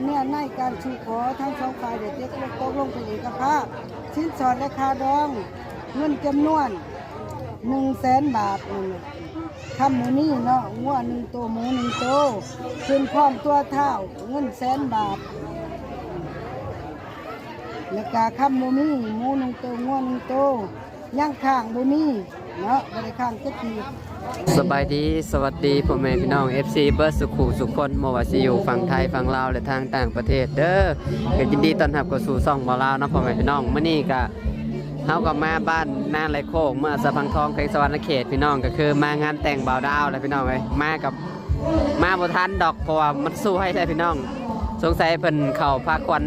เนี่ยในการสู่ขอทั้งสองฝ่ายเด็กตกลงเป็นเอกภาพสินสอดและค่าดองเงินจำนวน100,000 บาททำหมูนี่เนาะงัว1 ตัวหมู1 ตัวขึ้นพร้อมตัวเท่าเงิน100,000 บาทแล้วก็คำหมูนี่หมู1 ตัวงัว1 ตัวย่างข้างหมูนี่เนาะบริข้างจะทีสบายดีสวัสดีพ่อแม่พี่น้อง FC เบิร์ดสุขุสุขคนบ่ว่าสิอยู่ฝั่งไทยฝั่งลาวและทางต่างประเทศเด้อก็ยินดีต้อนรับเข้าสู่ช่องบ่าวลาวนะพ่อแม่พี่น้องมื้อนี้ก็เฮาก็มาบ้านนาไรโคกเมื่อสะพังทองเขตสวรรณเขตพี่น้องก็คือมางานแต่งบ่าวดาวแหละพี่น้องเอ้ยมาบ่ทันดอกเพราะว่ามันสู้ให้ได้พี่น้องสงสัยเพิ่นเข้าพักควัน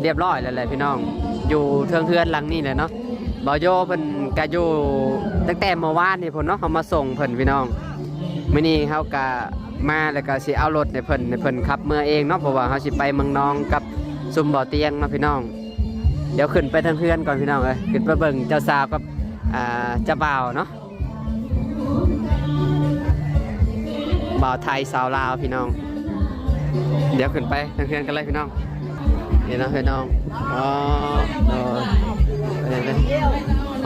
เรียบร้อยแล้วแหละพี่น้องอยู่เทือนหลังนี่แหละเนาะบ่าวโยเพิ่นก็อยู่ตั้งแต่เมื่อวานนี่พุ่นเนาะเขามาส่งเพิ่นพี่น้องมื้อนี้เฮาก็มาแล้วก็สิเอารถให้เพิ่นขับเมื่อเองเนาะเพราะว่าเฮาสิไปเมืองนองกับซุมบ่อเตียงเนาะพี่น้องเดี๋ยวขึ้นไปทางเพื่อนก่อนพี่น้องเอ้ยขึ้นไปเบิ่งเจ้าสาวกับเจ้าบ่าวเนาะบ่าวไทยสาวลาวพี่น้องเดี๋ยวขึ้นไปทางเพื่อนกันเลยพี่น้องนี่นะพี่น้องอ๋อ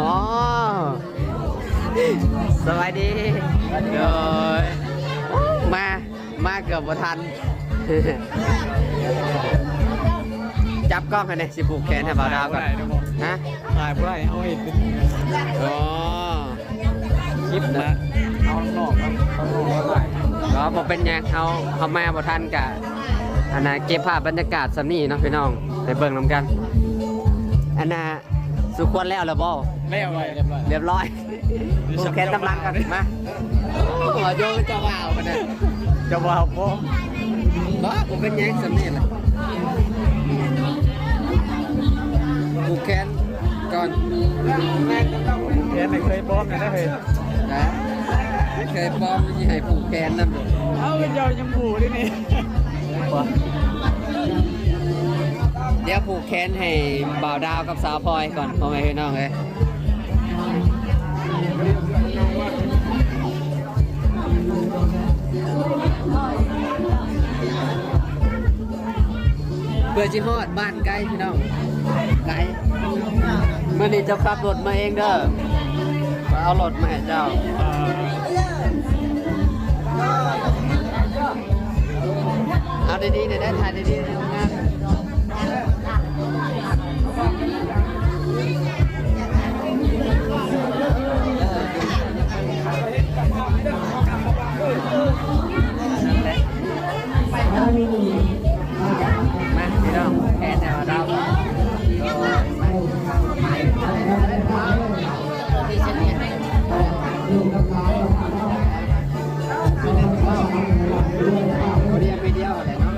อ๋อสวัสดีเดี๋ยวมาเกือบบ่ทันจับกล้องกันเลยสิผูกแขนให้บ่าวดาวก่อนฮะถ่ายเพื่อเอาเห็นเป็นอ๋อคลิปนะเอาหลอกครับเอาหลอกถ่ายก็บอกเป็นยังเขามาบ่ทันกะอันน่ะเก็บภาพบรรยากาศสำนี่เนาะพี่น้องไปเบิ่งนำกันอันน่ะสุขวนแล้วหรือบ่เรียบร้อยผูกแขนกำลังกันมาหัวโยกเจ้าบ่าวกันนะจะว่าพ่อบ่ผมเป็นยังสำนี่แหละผูกแขนก่อนแขนไม่เคยป้อมนะเคยนะเคยป้อมที่ให้ผูกแขนนั่นเลยเอาเจ้ายังผูดินี่เดี๋ยวผูกแขนให้บ่าวดาวกับสาวพลอยก่อนพ่อแม่พี่น้องเลยเพื่อจิฮอดบ้านไกลพี่น้องไกลเมื่อนี้จะขับรถมาเองเด้อเอารถมาให้เจ้าเอาดีๆเดี๋ยวได้ถ่ายดีๆในโรงงานมาพี่น้องแค่แนวดาวเรียนไปเดียวเลยเนาะ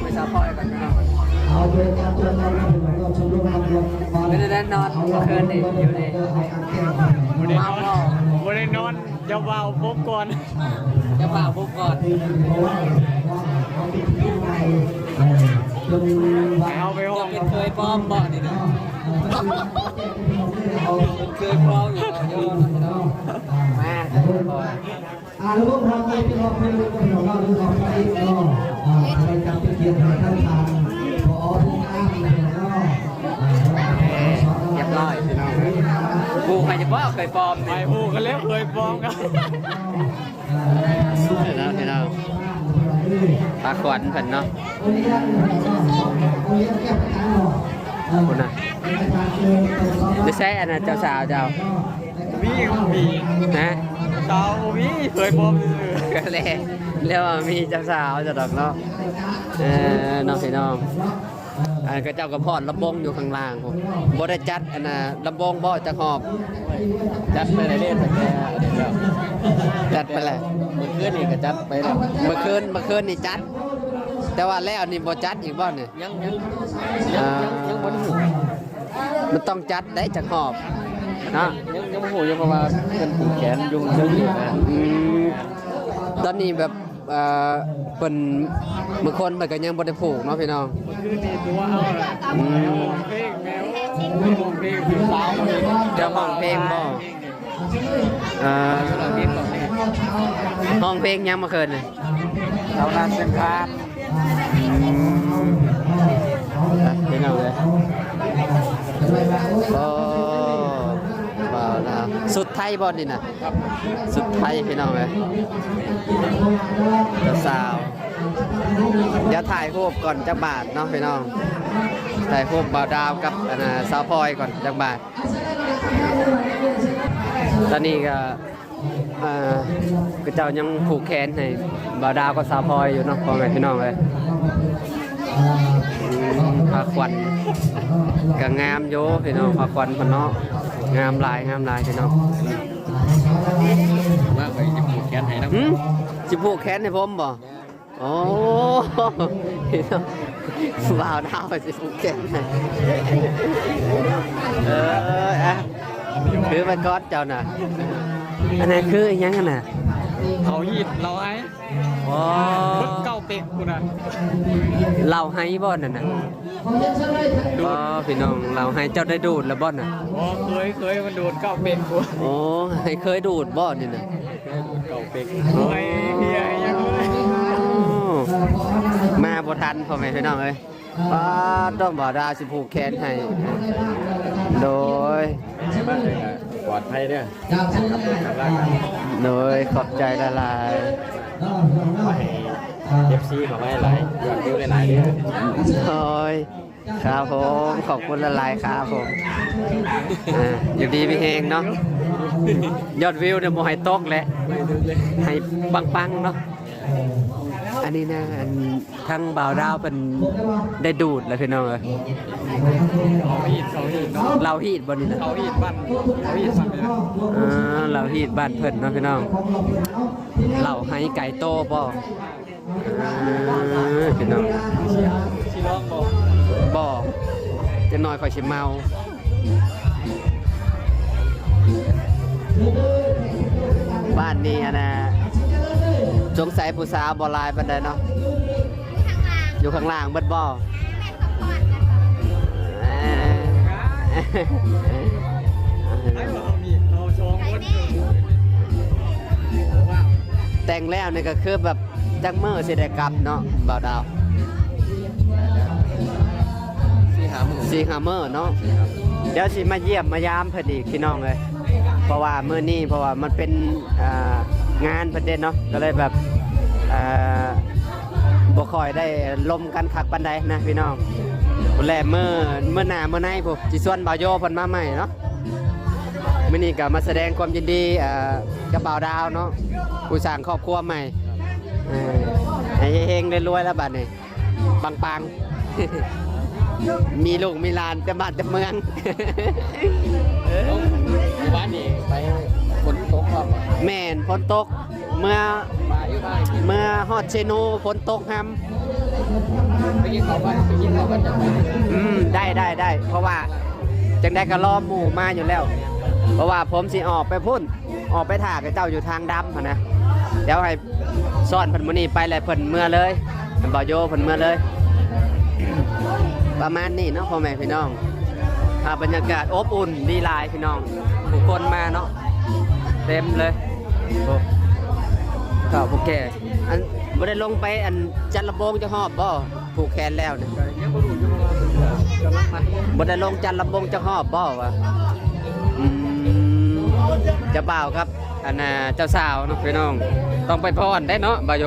ไปสาวพลอยก่อนพี่น้องไม่ได้นอนเมื่อคืนนี่อยู่นี่เมาแล้ววันนี้นอนจะว่าพบก่อนจะเปล่าพบก่อนเอาไปห้องเคยป้อมบ่อนี่นะเคยป้อมอยู่เยอะมาลูกทำไปพี่น้องไม่รู้ก็พี่น้องเราลูกทำไปก็อะไรจำเป็นเกียรติท่านทางพอทุกอ้างเลยก็เรียบร้อยพี่น้องกูใครจะว่าเคยป้อม ไปผูกันแล้วเคยป้อมกันพี่น้องปลาขวัญเพิ่นเนาะคุณน่ะจะใช้อันนั้นเจ้าสาวเจ้ามีนะสาวมีเคยป้อมก็เลยเรียกว่ามีเจ้าสาวจะดอกเนาะน้องพี่น้องอันก็เจ้ากระพอดลำบงอยู่ข้างล่างผมบ่ได้จัดอันน่ะลำบงบ่จะหอบจัดไปไหนเล่นแต่แกจัดไปเลยเมื่อคืนนี่ก็จัดไปแล้วเมื่อคืนนี่จัดแต่ว่าแล้วนี่บ่จัดอีกบ่เนี่ยยังบ่หูมันต้องจัดได้จักหอบนะยังหูยังประมาณเป็นผูกแขนยุงเยอะอยู่นะตอนนี้แบบเป็นบางคนมันก็ยังบ่ได้ผูกเนาะพี่น้องคือนี่ตัวเอาละเพลงแมวเพลงสาวเจ้าของเพลงบ่ เราเรียนก่อนเลย ห้องเพลงยังมาเคินเลย เราลานเป็นคาน เพลงเอาเลยโอ้บ่าวนะสุดไทยบอลนี่นะสุดไทยพี่น้องเลยสาวเดี๋ยวถ่ายรูปก่อนจักบาทเนาะพี่น้องถ่ายรูปบ่าวดาวกับสาวพลอยก่อนจักบาทตอนนี้ก็คือเจ้ายังผูกแขนให้บ่าวดาวกับสาวพลอยอยู่เนาะพ่อแม่พี่น้องเลยพาควันก็งามโยพี่น้องพาควันพนเนาะงามลายพี่น้อง มากไปจะผูกแขนให้นะ จิผูกแขนให้ผมบ่โอ้พี่น้องบ่าวดาวสิผูกแขนให้คือมันก๊อดเจ้าน่ะอันนั้นคืออีหยังกันน่ะ เขาหีดเราไอ้ อ๋อ เก้าเป็กกูนะ เราให้บ่นั่นน่ะอ๋อพี่น้องเราให้เจ้าได้ดูดแล้วบ่น่ะ อ๋อเคยมันโดนเก้าเป็กกู โอ้ให้เคยดูดบ่นี่น่ะ เก้าเป็กโอ้ยเฮียยังเลย มาบ่ทันพ่อแม่พี่น้องเอ้ยป้าต้องบ่ดาวสิผูกแขนให้โดย บ้านเลยนะปลอดภัยเนี่ย โดยขอบใจละลาย ไปเอฟซีเขาไม่หลายอยากดูหลายเนี่ย โอ้ยครับผมขอบคุณละลายครับผมอยู่ดีมีเฮงเนาะยอดวิวเนี่ยโมให้ตกแหละให้ปังๆเนาะอันนี้นะอันทั้งบ่าวดาวเป็นได้ดูดเลยพี่น้องเลย เขาหีดเนาะ เราฮีดบนนี้นะ เขาหีดบ้านเลยนะ เราฮีดบ้านเพิ่นเนาะพี่น้องเราให้ไก่โตบ่พี่น้อง ชีร้องบอก บ่จะน้อยค่อยสิเมาบ้านนี้อะนะสงสัยผู้สาวบ่หลายปานใดเนาะอยู่ข้างล่างเบิดบ่ ไอ้เรามีเราชองคนว้าว แต่งแล้วนี่ก็คือแบบจักมื้อสิได้กลับเนาะบ่าวดาว สี่หาหมื่น 4-5 มื้อเนาะเดี๋ยวสิมาเยี่ยมมายามเพิ่นอีกพี่น้องเลยเพราะว่ามื้อนี้เพราะว่ามันเป็นงานเพิ่นเด้เนาะก็เลยแบบบ่ค่อยได้ลมกันคักปานใดนะพี่น้องพุ่นแลมื้อหน้ามื้อในพุ่นสิชวนบ่าวโยเพิ่นมาใหม่เนาะมื้อนี้ก็มาแสดงความยินดีกับบ่าวดาวเนาะผู้สร้างครอบครัวใหม่ให้เฮงๆรวยๆแล้วบัดนี้ปังๆ มีลูกมีหลานจะบ้านจะเมือง บ้านนี่ไปฝนตกครับ แม่นฝนตกเมื่อ มาอยู่บ้าน ฮอดเชโนฝนตกฮัม ไปกินข้าวบ้านไปกินข้าวบ้านจังหวัด ได้เพราะว่าจังได้ก็รอหมู่มาอยู่แล้ว เพราะว่าผมสิออกไปพุ่นออกไปถ่ากับเจ้าอยู่ทางดำหั่นนะเดี๋ยวให้ซ่อนเพิ่นมื้อนี้ไปแล้วเพิ่นเมื่อเลยบ่าวโยเพิ่นเมื่อเลย ประมาณนี้เนาะพ่อแม่พี่น้องบรรยากาศอบอุ่นดีหลายพี่น้องผู้คนมาเนาะเต็มเลยข่าวผู้แก่อันบ่ได้ลงไปอันจันระบงจะหอบบ่ผูกแขนแล้วเนี่ย ยังบ่รู้อยู่ว่าจะรักมัน บ่ได้ลงจันระบงจะหอบบ่วะเจะบ่าวครับอันน่ะเจ้าสาวเนาะพี่น้องต้องไปพรได้เนาะบาโย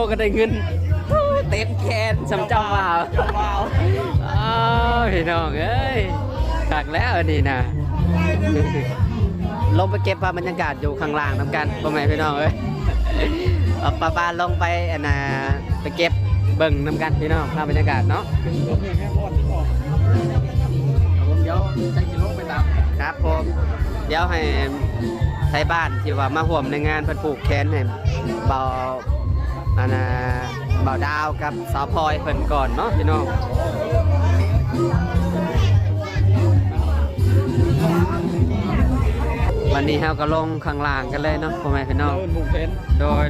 ก็ได้เงินเต็มแขนสำเจ้าบ่าวพี่น้องเอ้ยกักแล้วอันนี้นะลงไปเก็บภาพบรรยากาศอยู่ข้างล่างน้ำกันพ่อแม่พี่น้องเอ้ยป้าลงไปอันน่ะไปเก็บเบิ่งน้ำกันพี่น้องภาพบรรยากาศเนาะ ผมเดี๋ยวจะกินลงไปตาม ครับผมเดี๋ยวให้ไทยบ้านที่ว่ามาห่วมในงานเพิ่นปลูกแขนให้เบาอันน่ะเบาดาวกับสาวพลอยเพิ่นก่อนเนาะพี่น้องวันนี้เราก็ลงข้างล่างกันเลยเนาะพ่อแม่พี่น้อง ผูกแขน โดย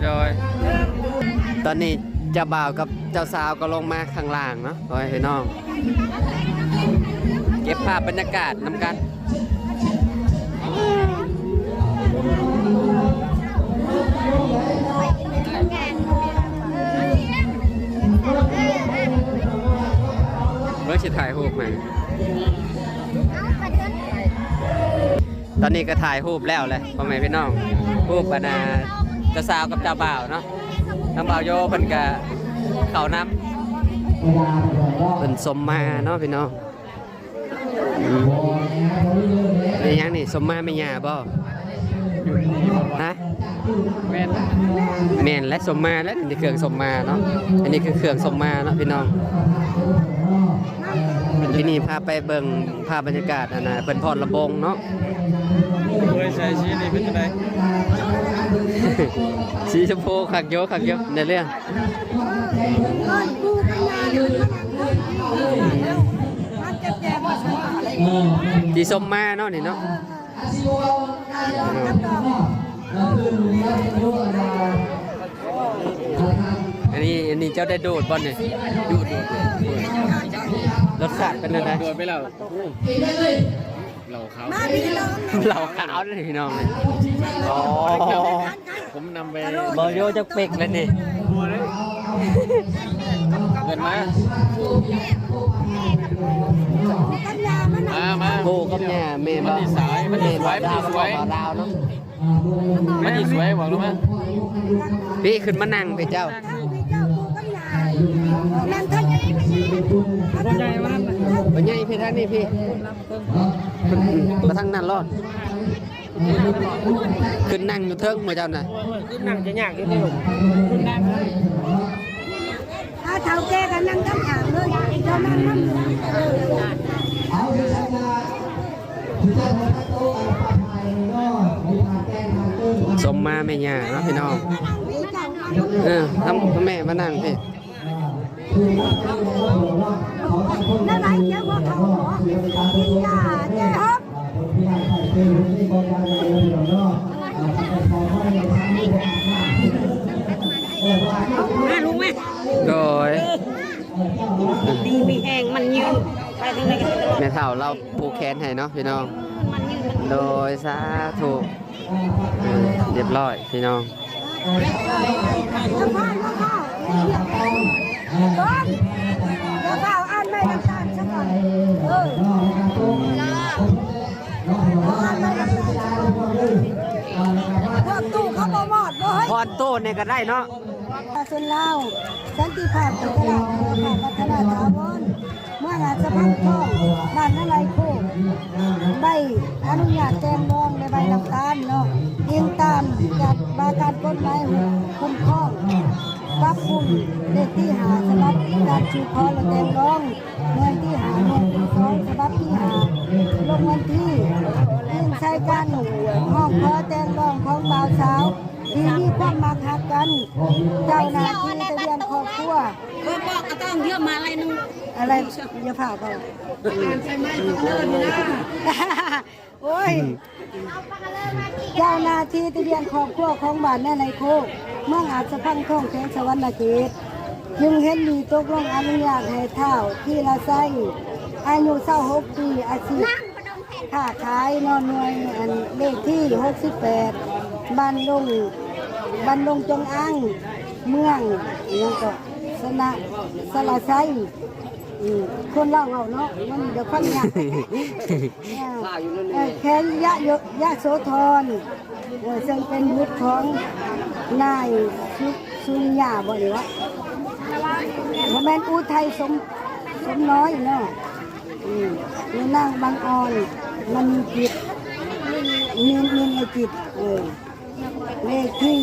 ตอนนี้เจ้าบ่าวกับเจ้าสาวก็ลงมาข้างล่างเนาะพ่อแม่พี่น้องเก็บภาพบรรยากาศนำกัน ตอนนี้ก็ถ่ายรูปแล้วเลยพ่อแม่พี่น้องรูปบรรณาเจ้าสาวกับเจ้าบ่าวเนาะทางบ่าวโยเพิ่นก็เข้าน้ำเพิ่นสมมาเนาะพี่น้องนี่ยังนี่สมมาไม่หยาบ่ฮะแม่นและสมมาและนี่เครื่องสมมาเนาะอันนี้คือเครื่องสมมาเนาะพี่น้องที่นี่พาไปเบิ่งภาพบรรยากาศอันน่ะเพิ่นพรระบงเนาะ เคยใช้ชีนี่เป็นจังได๋ สีชมพูขักโยในเรื่องสีส้มมาเนาะนี่เนาะอันนี้เจ้าได้ดูดบอลเนี่ยดูดรสชาติเป็นยังไง โดนไปแล้วเหล่าขาว เหล่าขาวเลยพี่น้องเลยอ๋อ ผมนำไป บอโยจะเปกเลยนี่ เงินมามา โบกับเนี่ยเมย์บ้าเมย์บ้าดาวดาวเนาะ มันดีสวยบอกรู้มั้ย พี่ขึ้นมานั่งพี่เจ้าไปใหญ่พี่ท่านนี่พี่มาทางนั้นรอดขึ้นนั่งอยู่เทิงมาเจ้าน่ะ นั่งจะยากอยู่นี่ลูก ถ้าเท่าแก่กันนั่งตั้งขางเลยเจ้านั่งนั่ง สมมาไม่ยากนะพี่น้องทำแม่มานั่งพี่ แล้วไหนเจ้าพ่อเขาหรอกินยาเจ้าครับลุงไหม โดย ดีมีแห้งมันยืนไปทางไหนกันตลอด แม่เฒ่าเราผูกแขนให้เนาะพี่น้อง มันยืน โดยสาธุเรียบร้อยพี่น้อง แล้วพ่อแล้วพ่ออ่านไม่น้ำตาลสักก่อนอ่านไม่น้ำตาลสักก่อนพวกตู้เขาบ่หมดเลย พรโต้เนี่ยก็ได้เนาะ ส่วนเราสันติภาพตลาดพัฒนาถาวรเมื่อราชพัฒน์ทองบ้านอะไรโคกใบอนุญาตแจ้งรองในใบน้ำตาลเนาะเอียงตามจัดบาการกฎหมายคุ้มครองปรับปรุงเลขที่หาฉบับการชูคอและแจ้งรองเงินที่หาเงินที่สองฉบับที่หาลงวันที่ยิ่งใช้การหนูห้องขอแจ้งรองของบ่าวสาวที่มีความมาคักกันเจ้าหน้าที่ทะเบียนครอบครัว ก็บอกก็ต้องเยอะมาอะไรนึง อะไรอย่าผ่าก่อนโอ้ยเจ้าหน้าที่ทะเบียนครอบครัวของบ้านแน่ในโคกเมื่ออาจจะพังท่องแขงสวรรค์เขตจึงเห็นดีตกลงอนุญาตให้เท่าที่ละไส้อายุ26 ปีอาชีพค้าขายนอนหน่วยเลขที่68บ้านดงจงอ้างเมืองยังก็สละไซคนเล่าเอาเนาะมันเดี๋ยวพันยาแค่ยะโสธรซึ่งเป็นบุตรของนายสุริยาบ่หรือวะพ่อแม่อุทัยสมน้อยเนาะมีนางบางอ่อนมันมีจิตมีในจิตเลขที่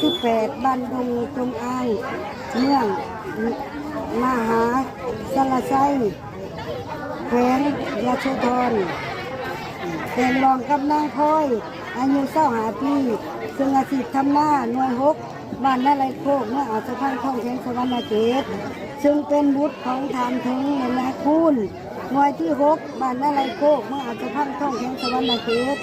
68บ้านดงจงอางเมืองมหาสารไซแขวงยะโสธรเป็นรองกับนางพลอยอายุ25 ปีซึ่งอาชีพทำหน้าหน่วย6บ้านนาไรโคกเมื่ออาจจะพังท่องแขงสวรรค์เขตซึ่งเป็นบุตรของฐานถึงและคุณหน่วยที่6บ้านนาไรโคกเมื่ออาจจะพังท่องแขงสวรรค์เขต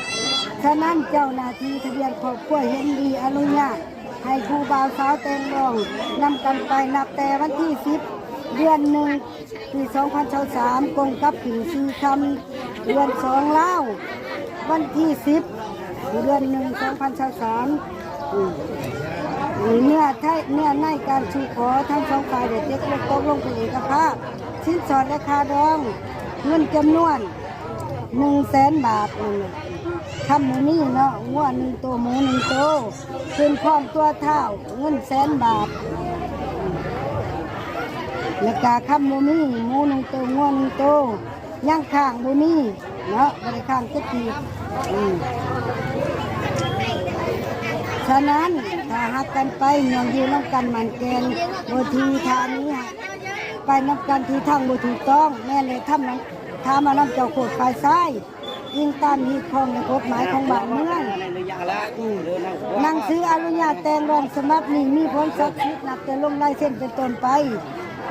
ฉะนั้นเจ้าหน้าที่ทะเบียนครอบครัวเห็นดีอนุญาตให้ครูบ่าวสาวแต่งรองนำกันไปนับแต่วันที่10เดือน1ปี2023กงกับถึง4 ค่ำเดือน2เล่าวันที่10เดือน1 2023เนื้อในการชูขอทั้งสองฝ่ายเด็กตกลงเป็นเอกภาพสินสอดและค่าดองเงินจำนวน100,000 บาท ทำหมูนี่เนาะงัว1ตัวหมู1ตัวขึ้นพร้อมตัวเท่าเงิน100,000 บาทแล้วก็คำหมูนี่หมู1ตัวงัว1ตัวย่างข้างหมูนี่เนาะบ่ได้ข้างจักทีฉะนั้นถ้าหักกันไปยังอยู่น้ำกันมันแกนบ่ทีทางนี้ไปน้ำกันที่ทางบ่ถูกต้องแม่เลยทำนั้นทามาน้ำเจ้าโคตรฝ่ายซ้ายยิงตามฮีดของในกฎหมายของบ้านเมืองหนังสืออนุญาตแต่งรองสมัครนี้มีผลศักดิ์สิทธิ์นับแต่ลงลายเส้นเป็นต้นไป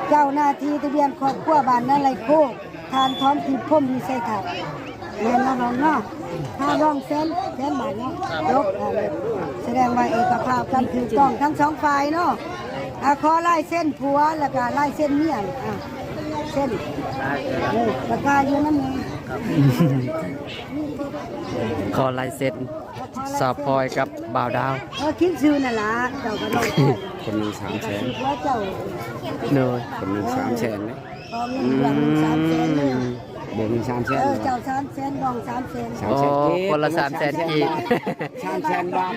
เจ้าหน้าที่ทะเบียนครอบครัวบ้านนั่นไรโคกทานท้อมทิพย์พ่มมีใส่ถักแม่นน้องเนาะถ้าร้องแสนบาทเนาะยกแสดงว่าเอกภาพกันถูกต้องทั้งสองฝ่ายเนาะขอลายเส้นผัวแล้วก็ลายเส้นเมียเส้นราคาอยู่นั่นเอง ขอลายเซ็นสาวพลอยกับบ่าวดาว คิดซื้อนั่นล่ะเจ้าก็ต้อง คนหนึ่ง300,000 ว่าเจ้า เนย คนหนึ่ง300,000เลย พอเงินเดือน300,000เลย เดือนหนึ่ง300,000 เจ้า300,000รอง300,000 โอ้คนละ300,000 กีบ 300,000 บาท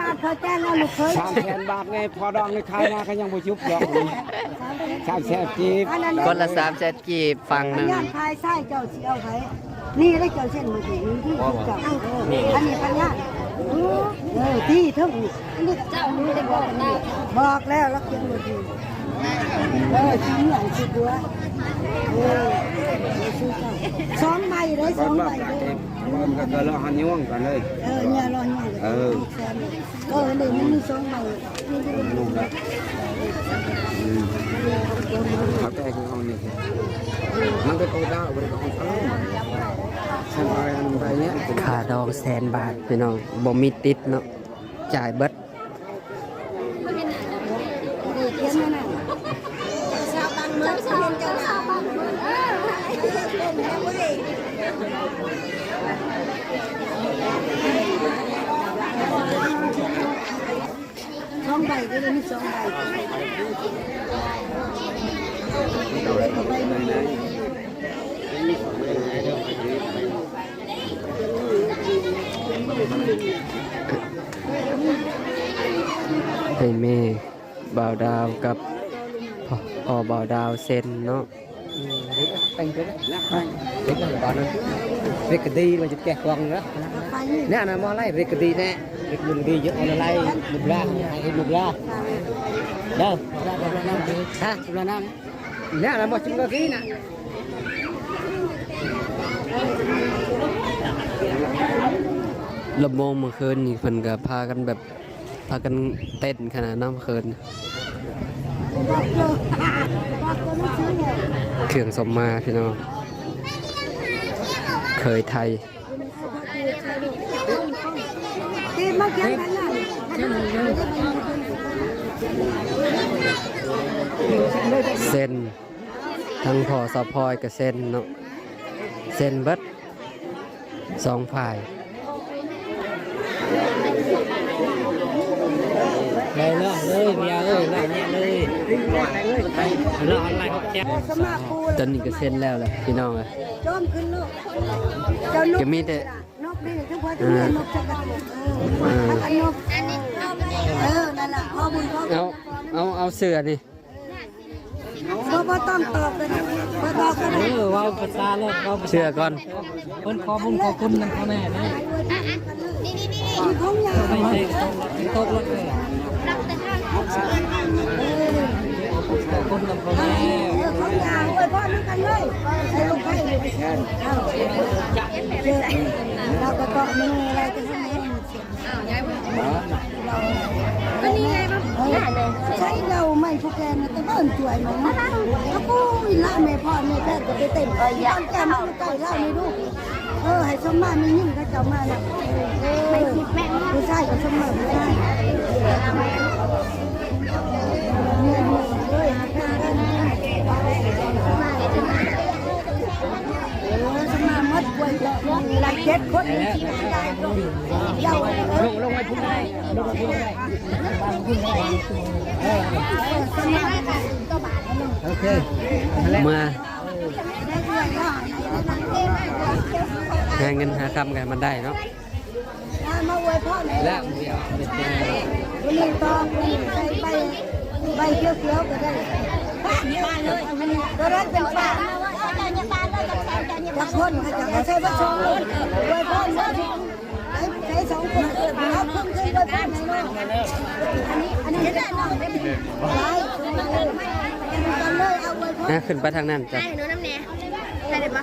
บาทเขาแจ้งแล้วลูกเคย 300,000 บาทไงพอดองในขายนาก็ยังบ่ยุบดอก300,000 กีบ คนละ300,000 กีบฝั่งหนึ่ง พยานทายไส้เจ้าสิเอาไผนี่ได้เจ้าเส้นมาถึงที่เจ้าอันนี้พยานที่ทึ่งอันนี้เจ้าไม่ได้บอกแล้วแล้วเขียนมาถึงชิ้นใหญ่สิบัวสองใบเลย2 ใบเลย มันก็รอหันย่วงกันเลย เนี่ยรอเนี่ยเดี๋ยวมันมี2 ใบ เขาแต่งเอานี่มันก็โตได้บ่ได้ของเขาฉันไปอันไปเนี้ย ค่าดอง100,000 บาทพี่น้องบ่มีติดเนาะจ่ายเบิด เขียนมาน่ะชาวบ้านเมืองชาวบ้านเมือง2 ใบก็เลยมี2 ใบให้แม่บ่าวดาวกับพ่อบ่าวดาวเซ็นเนาะ Anh cái đấy, đấy là bảo nó việc cái đi mà chụp kẹt quăng nữa, nè là mò lại việc cái đi nè, việc mình đi giữa nó lại đục ra, hay đục ra, đâu, ha, đục ra nam, nè là mò chụp cái nè, ลำโพงเมื่อคืนนี่เพิ่นก็พากันเต้นขนาดนั้นเมื่อคืนเครื่องสมมาพี่น้องเคยไทย เส้นทั้งพอสะพอยกับเส้นเนาะเส้นเบิด2 ฝ่าย đây nữa, ơi, mẹ ơi, lại nhẹ ơi, lọ lại học chép. ตอนนี้ก็เส้นแล้วแหละพี่น้องอะ จอมขึ้นลูกเจ้านก ก็มีแต่ นกนี่ทุกวันนี้นกจะกระตุกนกนั่นแหละข้อมูลข้อ เอาเสื้อนี่ บ่ต้องตอบเลยบ่ตอบก็ได้ ว้าวภาษาโลกว้าว เสื้อก่อน คนขอบุญขอคุณมันเขาแน่นะ มีของยา ไม่ใช่โต๊ะรถเลยขอคุณกับเขาแน่ ของยาไว้พ่อนึกกันเลยใส่ลงไปเราก็ต้องมีอะไรจะทำให้ก็นี่ไงมั้งใช้เราไม่ผู้แกนะแต่บ้านสวยมั้งก็ปูอีละแม่พ่อแม่แพทย์ก็ไปเต้นบ้านแกมันใกล้เล่าไม่รู้ให้สมมามียิ่งก็จะมาเนี่ยผู้ชายก็สมมาผู้ชายสมามัดไว้หลาย7 คนเจ้าลงไปพุ่งได้ลงไปพุ่งได้โอเค เมื่อหาเงินหาคำกันมันได้เนาะ มาอวยพ่อไหน แล้ ล่ะ วเดี๋ยวเป็นเต็ม วันนี้ตองใส่ใบเขียวๆก็ได้ก็ได้เป็นฝากจะคนจะใช้ประชงอวยพ่อใช้2 คนเอาคนคืออวยพ่อไหนเนาะอันนี้ได้เนาะไปกันเลยเอาอวยพ่อ ขึ้นไปทางนั้นจ้ะ ได้หนูน้ำแหน่ได้เลยปะ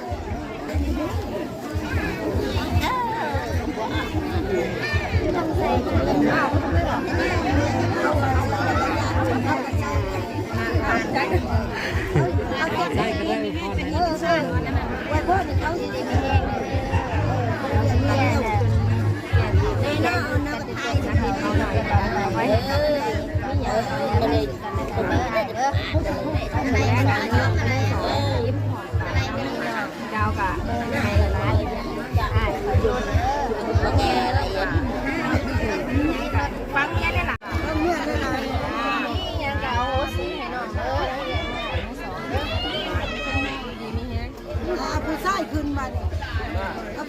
ผู้ชายขึ้นมาเนี่ย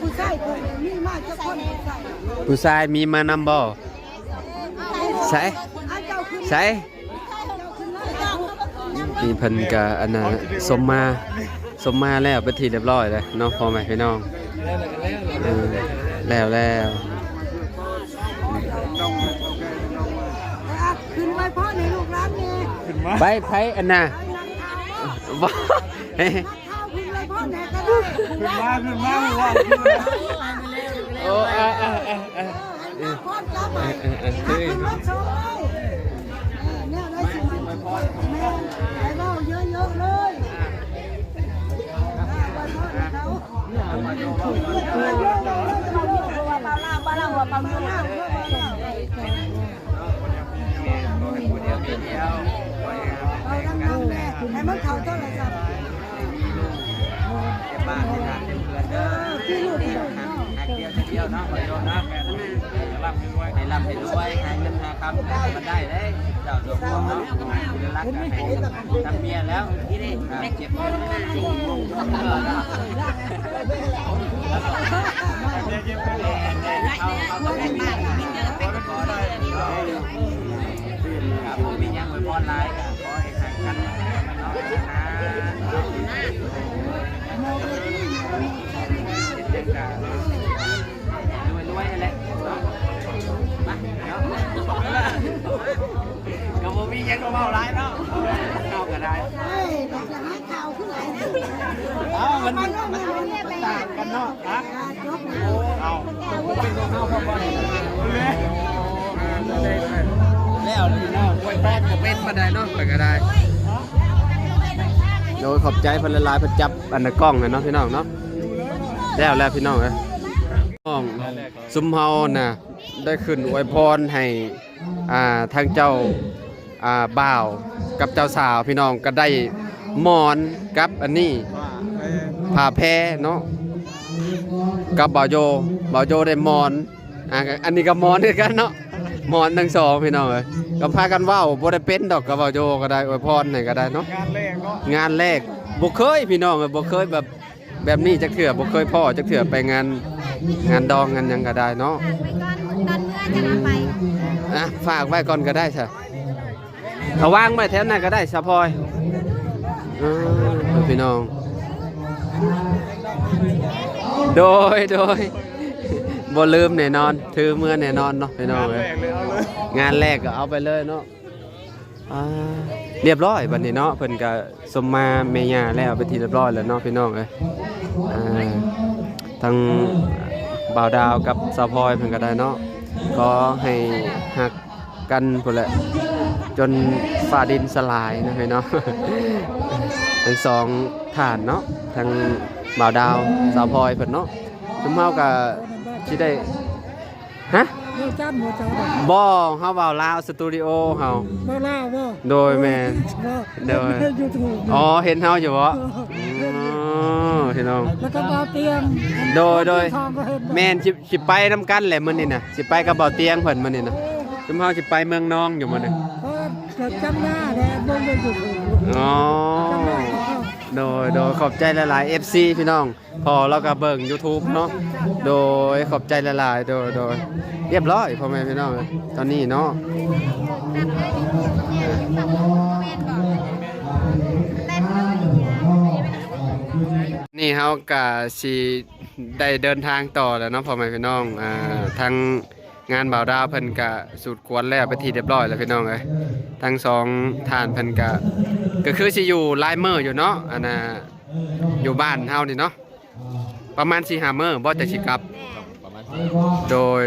ผู้ชายคนมีมากจะคนผู้ชาย ผู้ชายมีมานำบ่ใช่ใช่นี่เพิ่นก็อันน่ะสมมาแล้วเป็นที่เรียบร้อยเลยเนาะพ่อแม่พี่น้องแล้ว ขึ้นไว้พ่อในลูกร้านเนี่ย ไปไผอันน่ะบ่ ข้าวขึ้นไว้พ่อไหนก็ได้ ขึ้นมาว่า โอ้พ่อกลับมาขึ้นรถโชว์เนี่ยได้สิแม่ไปเล่าเยอะๆเลยให้มันเขาเท่าไหร่ครับที่ลูกที่ลูกเนาะ เดียวเนาะไปโดนนะให้ร่ำให้รวยให้เงินหาคำมันได้เลยเจ้าตัวพ่อเนาะรักให้ทำเมียแล้วที่นี่เจ็บมียังไว้บอลไลน์ขอให้แข่งกันรวยอะไรก็บ่มียังก็เมาร้ายเนาะเข้าก็ได้ เฮ้ยบอกจะหาข่าวขึ้นไหนนะ มันต่างกันเนาะฮะ จบ เอาเป็นของเข้าพ่อเลยแล้วนี่เนาะกล้วยแป้งกับเป็นมาได้เนาะไปก็ได้ โดยขอบใจเพิ่นละลายเพิ่นจับอันน่ะกล้องน่ะเนาะพี่น้องเนาะแล้วพี่น้องเอ้ยน้องซุมเฮาน่ะได้ขึ้นอวยพรให้ทางเจ้าบ่าวกับเจ้าสาวพี่น้องก็ได้หมอนกับอันนี้ผ้าแพรเนาะกับบ่าวโยได้หมอนอันนี้ก็หมอนด้วยกันเนาะหมอนทั้งสองพี่น้องเอ้ยก็พากันเว้าบ่ได้เป็นดอกกับบ่าวโยก็ได้อวยพรให้ก็ได้เนาะงานแรกบ่เคยพี่น้องบ่เคยแบบนี้จักเทื่อบ่เคยพ่อจักเทื่อไปงานดองงานหยังก็ได้เนาะ ตอนเมื่อจะมาไป ฝากไว้ก่อนก็ได้ซะถ้าวางไว้แถวนั้นก็ได้สะพอยพี่น้องโดยบ่ลืมแน่นอนถือเมื่อแน่นอนเนาะพี่น้องเอ้ยงานแรกก็เอาไปเลยเนาะเรียบร้อยบัดนี้เนาะเพิ่นก็สมมาแม่ย่าแล้วเป็นที่เรียบร้อยแล้วเนาะพี่น้องเอ้ยทั้งบ่าวดาวกับสาวพลอยเพิ่นก็ได้เนาะก็ให้ฮักกันพุ่นแหละจนฟ้าดินสลายนะพี่เนาะ ทั้งสองฐานเนาะทั้งบ่าวดาวสาวพลอยเพิ่นเนาะซุมเฮาก็สิได้ฮะ เมื่อจ้าหมูจ้า บ่เฮาเว้าลาวสตูดิโอเฮา บ่ล่าบ่ โดยแม่นโดย ยูทูบ อ๋อเห็นเฮาอยู่บ่พี่น้อง แล้วก็บ่เตียง โดยแม่นสิไปนำกันแหละมื้อนี้น่ะสิไปกับเบาเตียงเพิ่นมื้อนี้น่ะซุมเฮาสิไปเมืองนองอยู่มื้อนี้ เกิดจำหน้าแดงบ่ได้ยูทูบ อ๋อ จำหน้า โดยขอบใจหลายๆ FC พี่น้องพอเราก็เบิ่ง YouTube เนาะโดยขอบใจหลายๆโดยเรียบร้อยพ่อแม่พี่น้องตอนนี้เนาะนี่เฮาก็สิได้เดินทางต่อแล้วเนาะพ่อแม่พี่น้องทั้งงานบ่าวดาวเพิ่นก็สูตรกวนแล้วไปที่เรียบร้อยแล้วพี่น้องเอ้ยทั้งสองท่านเพิ่นก็คือสิอยู่หลายมื้ออยู่เนาะอันน่ะอยู่บ้านเฮานี่เนาะประมาณ4-5 มื้อบ่จะสิกลับโดย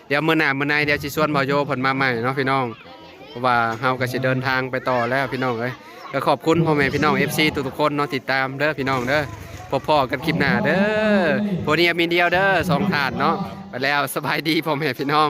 เดี๋ยวมื้อหน้ามื้อในเดี๋ยวสิชวนบ่าวโยเพิ่นมาใหม่เนาะพี่น้องเพราะว่าเฮาก็สิเดินทางไปต่อแล้วพี่น้องเอ้ยก็ขอบคุณพ่อแม่พี่น้อง FC ทุกๆคนเนาะติดตามเด้อพี่น้องเด้อพอๆกันคลิปหน้าเด้อพวกนี้มีเดียวเด้อ2 ถาดเนาะไปแล้วสบายดีพ่อแม่พี่น้อง